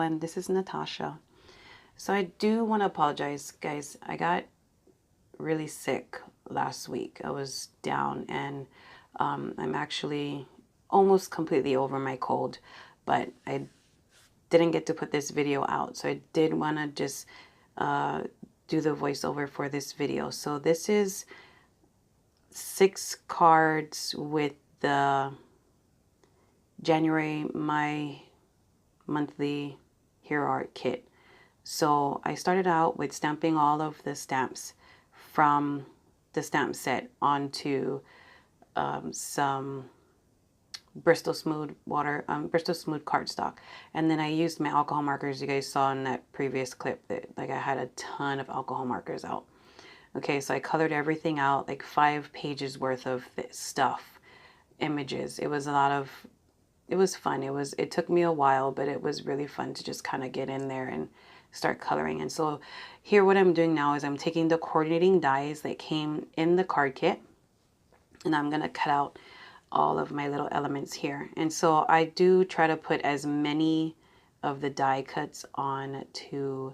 everyone, this is Natasha. So I do want to apologize, guys. I got really sick last week. I was down, and I'm actually almost completely over my cold, but I didn't get to put this video out. So I did want to just do the voiceover for this video. So this is 6 cards with the January My Monthly Hero Art Kit. So I started out with stamping all of the stamps from the stamp set onto some Bristol Smooth cardstock, and then I used my alcohol markers. You guys saw in that previous clip that I had a ton of alcohol markers out. Okay, so I colored everything out, like 5 pages worth of stuff, images. It was fun. It took me a while, but it was really fun to just kind of get in there and start coloring. And so here what I'm doing now is I'm taking the coordinating dies that came in the card kit, and I'm going to cut out all of my little elements here. And so I do try to put as many of the die cuts on to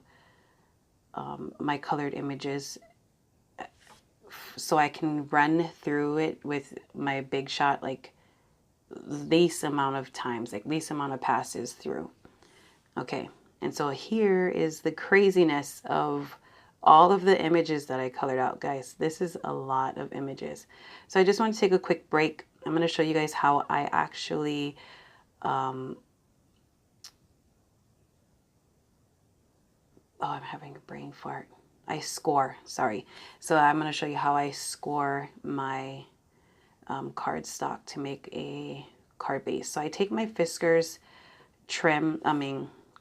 my colored images so I can run through it with my Big Shot like least amount of times, like least amount of passes through. Okay, and so here is the craziness of all of the images that I colored out, guys. This is a lot of images. So I just want to take a quick break. I'm going to show you guys how I actually oh, I'm having a brain fart. I score, sorry. So I'm going to show you how I score my cardstock to make a card base. So I take my Fiskars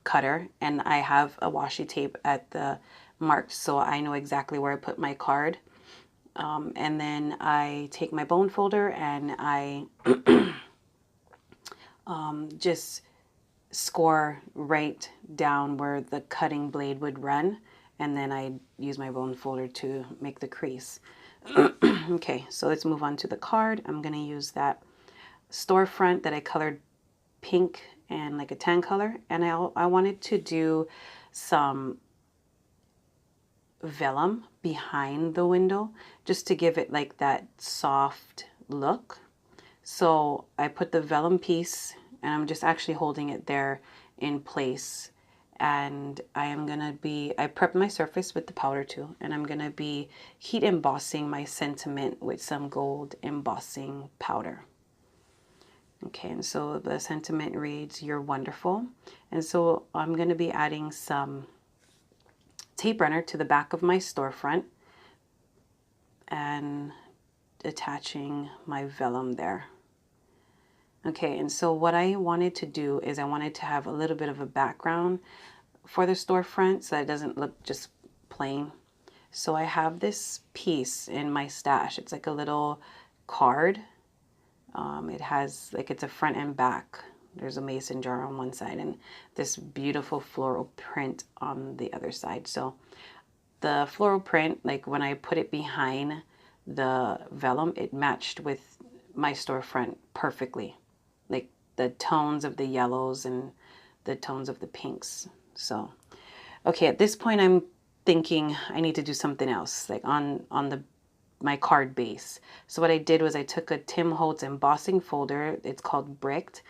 cutter, and I have a washi tape at the mark so I know exactly where I put my card. And then I take my bone folder and I just score right down where the cutting blade would run, and then I use my bone folder to make the crease. Okay, so let's move on to the card. I'm going to use that storefront that I colored pink and like a tan color, and I wanted to do some vellum behind the window just to give it like that soft look. So I put the vellum piece, and I'm just actually holding it there in place, and I prepped my surface with the powder too, and I'm gonna be heat embossing my sentiment with some gold embossing powder. Okay, and so the sentiment reads, "You're wonderful." And so I'm going to be adding some tape runner to the back of my storefront and attaching my vellum there. Okay, and so what I wanted to do is I wanted to have a little bit of a background for the storefront so that it doesn't look just plain. So I have this piece in my stash. It's like a little card. It has like, it's a front and back. There's a mason jar on one side and this beautiful floral print on the other side. So the floral print, like when I put it behind the vellum, it matched with my storefront perfectly. Like the tones of the yellows and the tones of the pinks. So, okay, at this point I'm thinking I need to do something else, like on my card base. So what I did was I took a Tim Holtz embossing folder, it's called Bricked,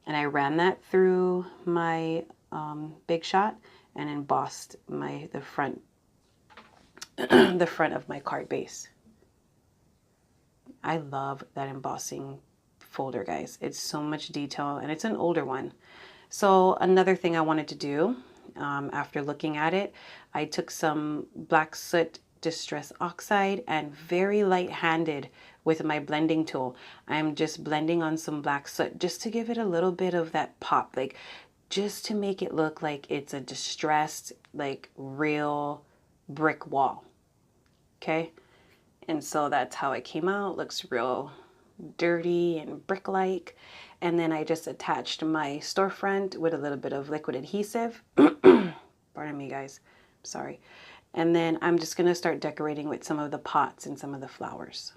and I ran that through my Big Shot and embossed the front the front of my card base. I love that embossing folder, guys. It's so much detail, and it's an older one. So another thing I wanted to do after looking at it, I took some black soot distress oxide and very light-handed with my blending tool, I'm just blending on some black soot just to give it a little bit of that pop, like just to make it look like it's a distressed, like real brick wall. Okay, and so that's how it came out. Looks real dirty and brick-like. And then I just attached my storefront with a little bit of liquid adhesive. Pardon me, guys. Sorry. And then I'm just going to start decorating with some of the pots and some of the flowers.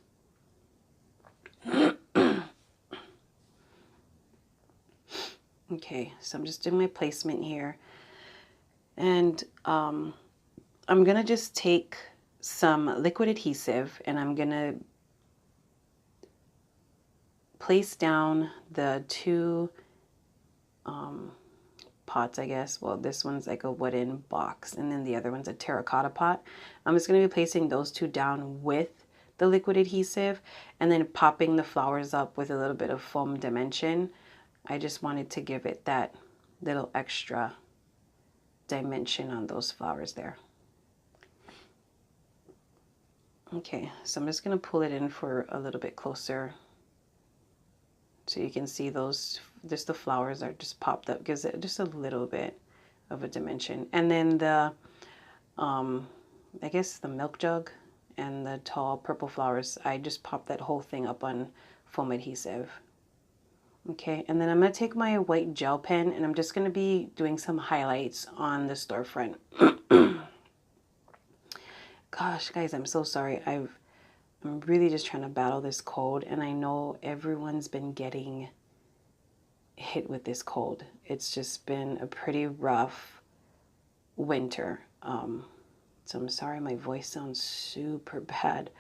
Okay, so I'm just doing my placement here. And I'm going to just take some liquid adhesive and I'm going to place down the two pots, I guess. Well, this one's like a wooden box and then the other one's a terracotta pot. I'm just going to be placing those two down with the liquid adhesive and then popping the flowers up with a little bit of foam dimension. I just wanted to give it that little extra dimension on those flowers there. Okay, so I'm just going to pull it in for a little bit closer so you can see those, just the flowers are just popped up, gives it just a little bit of a dimension. And then the, I guess the milk jug and the tall purple flowers, I just popped that whole thing up on foam adhesive. Okay, and then I'm going to take my white gel pen and I'm just going to be doing some highlights on the storefront. Gosh, guys, I'm so sorry. I'm really just trying to battle this cold, and I know everyone's been getting hit with this cold. It's just been a pretty rough winter. So I'm sorry my voice sounds super bad,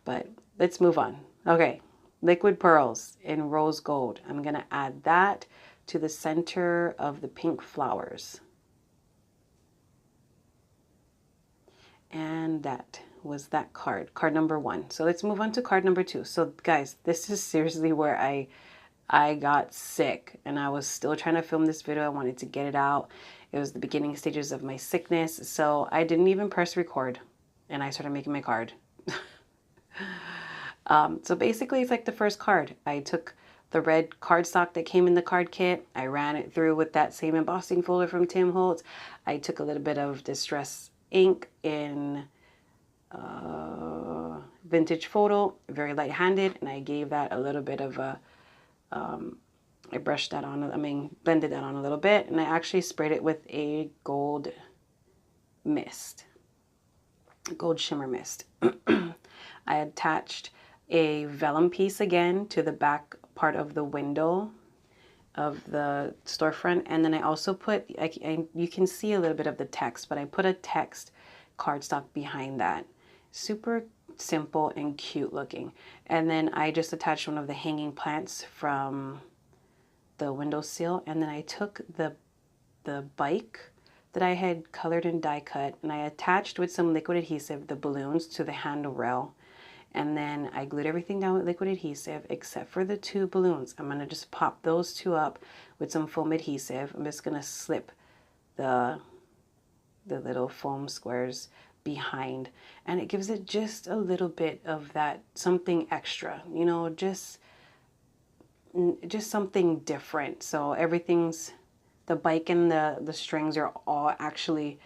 but let's move on. Okay, liquid pearls in rose gold. I'm going to add that to the center of the pink flowers. And that was that card number 1. So let's move on to card number 2. So guys, this is seriously where I got sick and I was still trying to film this video. I wanted to get it out. It was the beginning stages of my sickness. So I didn't even press record and I started making my card. So basically it's like the first card. I took the red cardstock that came in the card kit. I ran it through with that same embossing folder from Tim Holtz. I took a little bit of Distress ink in vintage photo, very light-handed, and I gave that a little bit of a I brushed that on, blended that on a little bit, and I actually sprayed it with a gold mist, gold shimmer mist. I attached a vellum piece again to the back part of the window of the storefront, and then I also put, you can see a little bit of the text, but I put a text cardstock behind that. Super simple and cute looking. And then I just attached one of the hanging plants from the windowsill, and then I took the bike that I had colored and die cut, and I attached with some liquid adhesive the balloons to the handrail. And then I glued everything down with liquid adhesive except for the 2 balloons. I'm going to just pop those 2 up with some foam adhesive. I'm just going to slip the little foam squares behind, and it gives it just a little bit of that something extra, you know, just something different. So everything's, the bike and the strings are all actually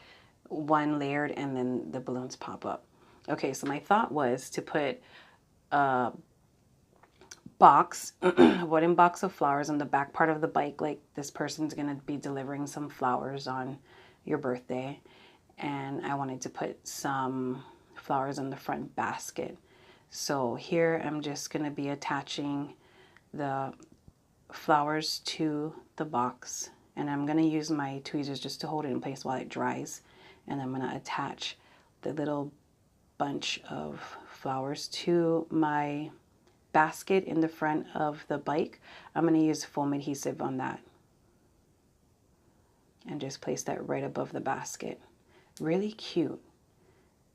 one layered, and then the balloons pop up. Okay, so my thought was to put a box, a wooden box of flowers on the back part of the bike, like this person's gonna be delivering some flowers on your birthday, and I wanted to put some flowers on the front basket. So here I'm just gonna be attaching the flowers to the box, and I'm gonna use my tweezers just to hold it in place while it dries, and I'm gonna attach the little bunch of flowers to my basket in the front of the bike. I'm going to use foam adhesive on that and just place that right above the basket. Really cute.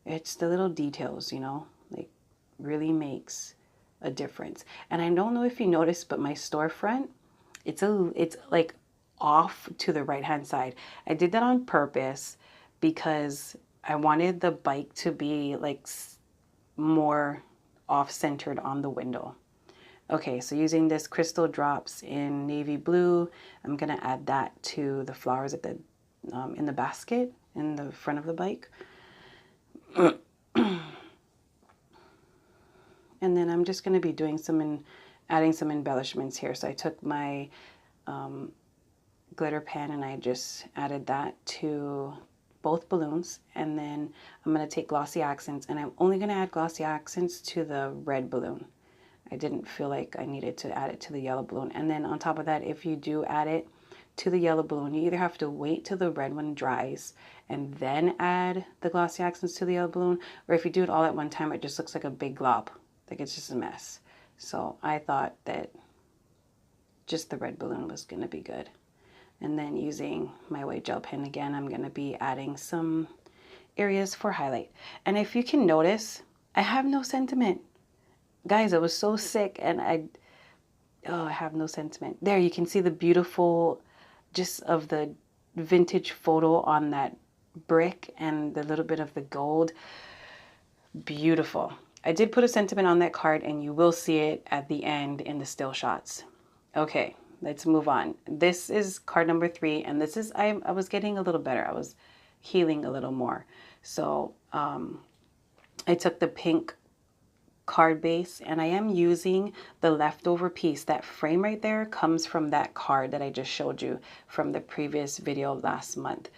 It's the little details, you know, like really makes a difference. And I don't know if you noticed, but my storefront, it's like off to the right hand side. I did that on purpose because I wanted the bike to be like more off-centered on the window. Okay, so using this crystal drops in navy blue, I'm gonna add that to the flowers at the in the basket in the front of the bike. And then I'm just gonna be doing adding some embellishments here. So I took my glitter pen and I just added that to both balloons, and then I'm going to take glossy accents, and I'm only going to add glossy accents to the red balloon. I didn't feel like I needed to add it to the yellow balloon. And then on top of that, if you do add it to the yellow balloon, you either have to wait till the red one dries and then add the glossy accents to the yellow balloon, or if you do it all at one time, it just looks like a big glob. Like it's just a mess. So I thought that just the red balloon was going to be good. And then using my white gel pen again, I'm going to be adding some areas for highlight. And if you can notice, I have no sentiment. Guys, I was so sick and I have no sentiment. There, you can see the beautiful, just of the vintage photo on that brick and the little bit of the gold. Beautiful. I did put a sentiment on that card and you will see it at the end in the still shots. Okay, let's move on. This is card number 3, and this is, I was getting a little better. I was healing a little more. So I took the pink card base and I am using the leftover piece. That frame right there comes from that card that I just showed you from the previous video last month.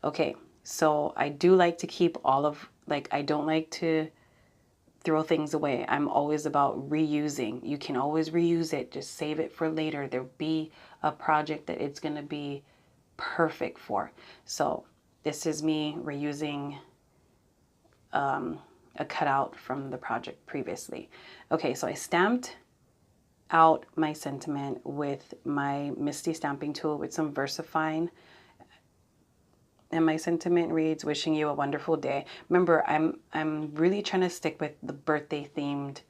Okay, so I do like to keep all of, like, I don't like to throw things away. I'm always about reusing. You can always reuse it. Just save it for later. There'll be a project that it's going to be perfect for. So this is me reusing a cutout from the project previously. Okay, so I stamped out my sentiment with my Misty stamping tool with some VersaFine. And my sentiment reads, wishing you a wonderful day. Remember, I'm really trying to stick with the birthday themed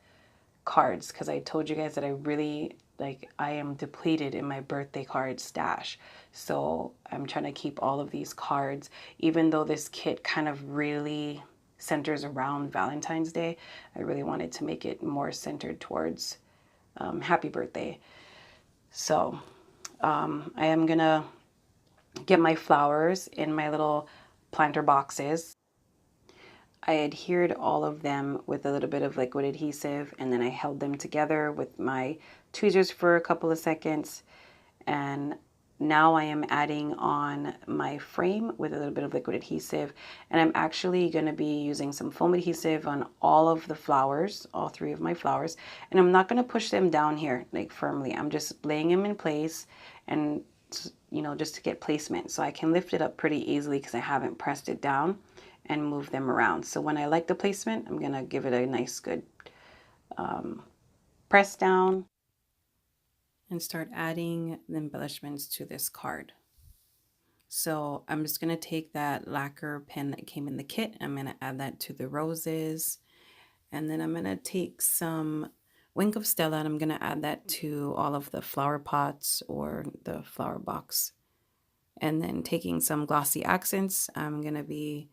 cards because I told you guys that I really, like, I am depleted in my birthday card stash. So I'm trying to keep all of these cards, even though this kit kind of really centers around Valentine's Day. I really wanted to make it more centered towards happy birthday. So I am gonna get my flowers in my little planter boxes. I adhered all of them with a little bit of liquid adhesive, and then I held them together with my tweezers for a couple of seconds. And now I am adding on my frame with a little bit of liquid adhesive, and I'm actually going to be using some foam adhesive on all of the flowers, all 3 of my flowers, and I'm not going to push them down here like firmly. I'm just laying them in place, and you know, just to get placement, so I can lift it up pretty easily because I haven't pressed it down, and move them around. So when I like the placement, I'm going to give it a nice good press down and start adding the embellishments to this card. So I'm just going to take that lacquer pen that came in the kit. I'm going to add that to the roses. And then I'm going to take some Wink of Stella and I'm going to add that to all of the flower pots or the flower box. And then taking some glossy accents, I'm going to be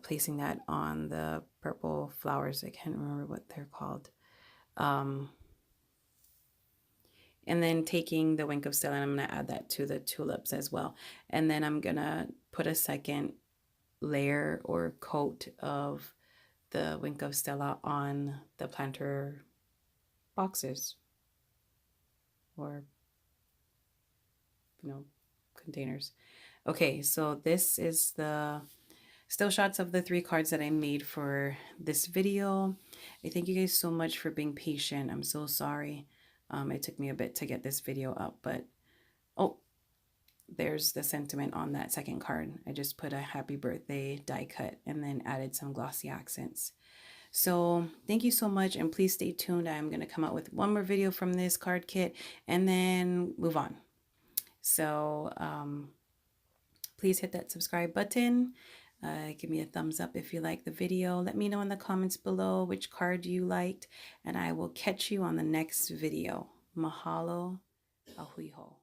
placing that on the purple flowers. I can't remember what they're called. And then taking the Wink of Stella, and I'm going to add that to the tulips as well. And then I'm going to put a second layer or coat of the Wink of Stella on the planter boxes or, you know, containers. Okay, so this is the still shots of the 3 cards that I made for this video. I thank you guys so much for being patient. I'm so sorry. It took me a bit to get this video up, but oh, there's the sentiment on that second card. I just put a happy birthday die cut and then added some glossy accents. So thank you so much, and please stay tuned. I'm going to come out with one more video from this card kit and then move on. So please hit that subscribe button. Give me a thumbs up if you like the video. Let me know in the comments below which card you liked, and I will catch you on the next video. Mahalo. Ahui ho.